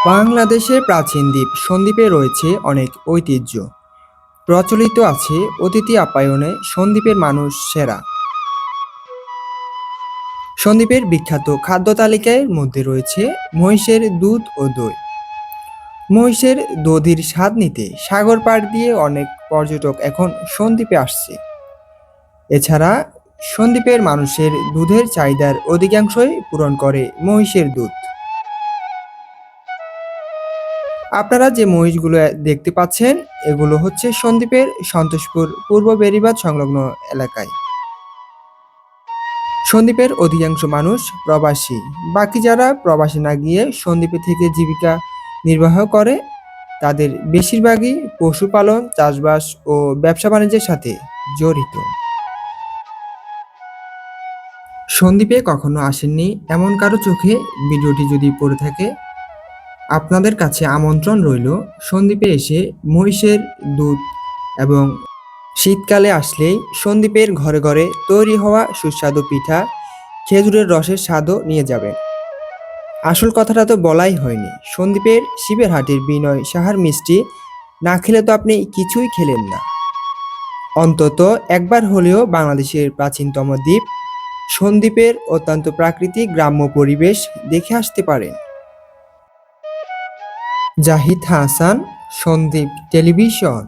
বাংলাদেশের প্রাচীন দ্বীপ সন্দ্বীপে রয়েছে অনেক ঐতিহ্য। প্রচলিত আছে অতিথি আপ্যায়নে সন্দ্বীপের মানুষ সেরা। সন্দ্বীপের বিখ্যাত খাদ্য তালিকার মধ্যে রয়েছে মহিষের দুধ ও দই। মহিষের দধির স্বাদ নিতে সাগর পাড় দিয়ে অনেক পর্যটক এখন সন্দ্বীপে আসছে। এছাড়া সন্দ্বীপের মানুষের দুধের চাহিদার অধিকাংশই পূরণ করে মহিষের দুধ। আপনারা যে মহিষগুলো দেখতে পাচ্ছেন এগুলো হচ্ছে সন্দ্বীপের সন্তোষপুর পূর্ব বেড়িবাঁধ সংলগ্ন এলাকায়। সন্দ্বীপের অধিকাংশ মানুষ প্রবাসী। বাকি যারা প্রবাসে না গিয়ে সন্দ্বীপে থেকে জীবিকা নির্বাহ করে তাদের বেশিরভাগই পশুপালন, চাষবাস ও ব্যবসা বাণিজ্যের সাথে জড়িত। সন্দ্বীপে কখনো আসেননি এমন কারো চোখে ভিডিওটি যদি পড়ে থাকে, আপনাদের কাছে আমন্ত্রণ রইল সন্দ্বীপে এসে মহিষের দুধ এবং শীতকালে আসলেই সন্দ্বীপের ঘরে ঘরে তৈরি হওয়া সুস্বাদু পিঠা, খেজুরের রসের স্বাদও নিয়ে যাবেন। আসল কথাটা তো বলাই হয়নি, সন্দ্বীপের শিবের হাটের বিনয় সাহার মিষ্টি না খেলে তো আপনি কিছুই খেলেন না। অন্তত একবার হলেও বাংলাদেশের প্রাচীনতম দ্বীপ সন্দ্বীপের অত্যন্ত প্রাকৃতিক গ্রাম্য পরিবেশ দেখে আসতে পারেন। জাহিদ হাসান, সন্দ্বীপ টেলিভিশন।